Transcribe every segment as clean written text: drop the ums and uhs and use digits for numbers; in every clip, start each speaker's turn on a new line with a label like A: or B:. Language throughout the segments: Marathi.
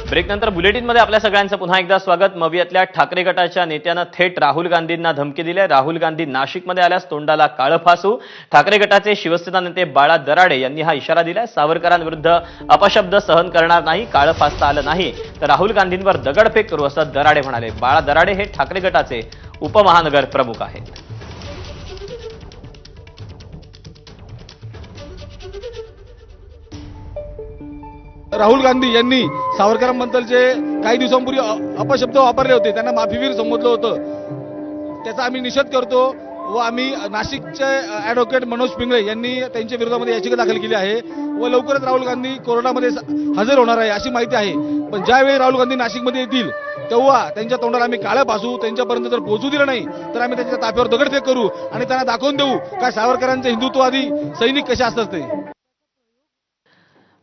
A: ब्रेकनंतर बुलेटिनमध्ये आपल्या सगळ्यांचं पुन्हा एकदा स्वागत। मवियातल्या ठाकरे गटाच्या नेत्यानं थेट राहुल गांधींना धमकी दिली आहे। राहुल गांधी नाशिकमध्ये आल्यास तोंडाला काळं फासू। ठाकरे गटाचे शिवसेना नेते बाळा दराडे यांनी हा इशारा दिलाय। सावरकरांविरुद्ध अपशब्द सहन करणार नाही, काळं फासता आलं नाही तर राहुल गांधींवर दगडफेक करू असं दराडे म्हणाले। बाळा दराडे हे ठाकरे गटाचे उपमहानगर प्रमुख आहेत।
B: राहुल गांधी यांनी सावरकरांबद्दलचे काही दिवसांपूर्वी अपशब्द वापरले होते, त्यांना माफीवीर संबोधलं होतं। त्याचा आम्ही निषेध करतो व आम्ही नाशिकचे ॲडव्होकेट मनोज पिंगळे यांनी त्यांच्या विरोधामध्ये याचिका दाखल केली आहे व लवकरच राहुल गांधी कोर्टामध्ये हजर होणार आहे अशी माहिती आहे। पण ज्यावेळी राहुल गांधी नाशिकमध्ये येतील तेव्हा त्यांच्या तोंडाला आम्ही काळं फासू, त्यांच्यापर्यंत जर पोहोचू दिलं नाही तर आम्ही त्यांच्या ताफ्यावर दगडफेक करू आणि त्यांना दाखवून देऊ काय सावरकरांचे हिंदुत्ववादी सैनिक कसे असतात ते।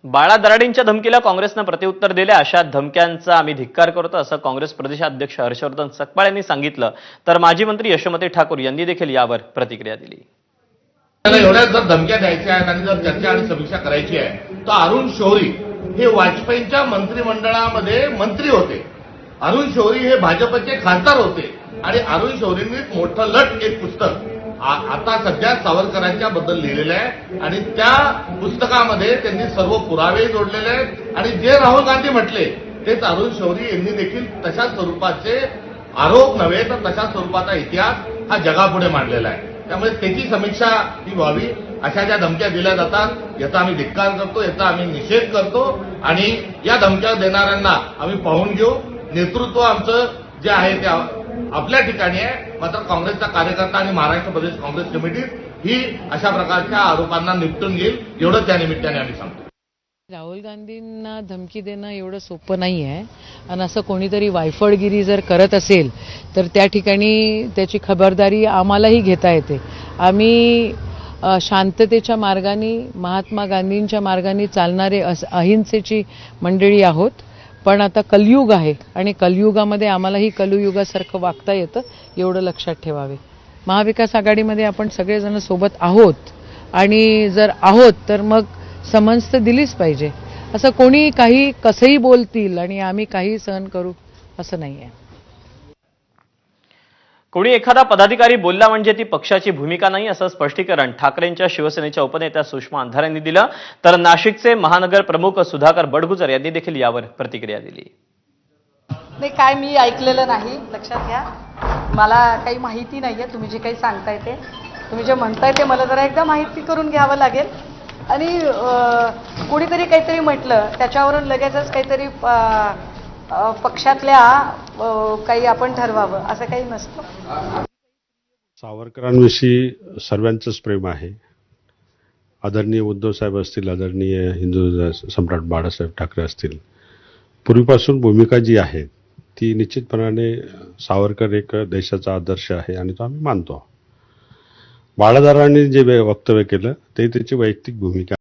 A: बाळा दराडेंच्या धमकीला काँग्रेसनं प्रत्युत्तर दिले। अशा धमक्यांचा आम्ही धिक्कार करतो असं काँग्रेस प्रदेशाध्यक्ष हर्षवर्धन सकपाळ यांनी सांगितलं। तर माजी मंत्री यशोमती ठाकूर यांनी देखील यावर प्रतिक्रिया दिली।
C: एवढ्या जर धमक्या द्यायच्या आहेत आणि जर चर्चा आणि समीक्षा करायची आहे तर अरुण शौरी हे वाजपेयींच्या मंत्रिमंडळामध्ये मंत्री होते। अरुण शौरी हे भाजपचे खासदार होते आणि अरुण शौरींनी मोठं लट एक पुस्तक आता सध्या सावरकरांच्या बद्दल लिहिलेलं आहे आणि त्या पुस्तकामध्ये त्यांनी सर्व पुरावे जोडलेले आहेत आणि जे राहुल गांधी म्हटले तेच अरुण शौरी यांनी देखील तशा स्वरूपाचे आरोप नव्हे तर तशा स्वरूपाचा इतिहास हा जगापुढे मांडलेला आहे। त्यामुळे त्याची समीक्षा ही व्हावी। अशा ज्या धमक्या दिल्या जातात याचा आम्ही धिक्कार करतो, याचा आम्ही निषेध करतो आणि या धमक्या देणाऱ्यांना आम्ही पाहून घेऊ। नेतृत्व आमचं जे आहे ते आपल्या ठिकाणी आहे, मात्र काँग्रेसचा कार्यकर्ता आणि महाराष्ट्र प्रदेश काँग्रेस कमिटी ही अशा प्रकारच्या आरोपांना निपटून घेईल एवढं त्या निमित्ताने आम्ही सांगतो।
D: राहुल गांधींना धमकी देणं एवढं सोपं नाही आहे आणि असं कोणीतरी वायफळगिरी जर करत असेल तर त्या ठिकाणी त्याची खबरदारी आम्हालाही घेता येते। आम्ही शांततेच्या मार्गाने महात्मा गांधींच्या मार्गाने चालणारे अहिंसेची मंडळी आहोत। पण आता कलयुग आहे आणि कलयुगामध्ये आम्हालाही कलयुगासारखं वागता येतं एवढं लक्षात ठेवावे। महाविकास आघाडीमध्ये आपण सगळेजण सोबत आहोत आणि जर आहोत तर मग समज तर दिलीच पाहिजे। असं कोणी काही कसंही बोलतील आणि आम्ही काही सहन करू असं नाही आहे।
A: कोणी एखादा पदाधिकारी बोलला म्हणजे ती पक्षाची भूमिका नाही असं स्पष्टीकरण ठाकरेंच्या शिवसेनेच्या उपनेत्या सुषमा अंधारे यांनी दिलं। तर नाशिकचे महानगर प्रमुख सुधाकर बडगुजर यांनी देखील यावर प्रतिक्रिया दिली।
E: नाही, काय मी ऐकलेलं नाही, लक्षात घ्या। मला काही माहिती नाहीये, तुम्ही जे काही सांगताय ते, तुम्ही जे म्हणताय ते मला जरा एकदा माहिती करून घ्यावं लागेल। आणि कोणीतरी काहीतरी म्हटलं त्याच्यावरून लगेचच काहीतरी पक्षातल्या काही आपण ठरवावं असं काही नसतं।
F: सावरकरांविषयी सर्वांचंच प्रेम आहे। आदरणीय उद्धव साहेब असतील, आदरणीय हिंदू सम्राट बाळासाहेब ठाकरे असतील, पूर्वीपासून भूमिका जी आहे ती निश्चितपणाने सावरकर एक देशाचा आदर्श आहे आणि तो आम्ही मानतो। बाळादारांनी जे वक्तव्य केलं ते त्याची वैयक्तिक भूमिका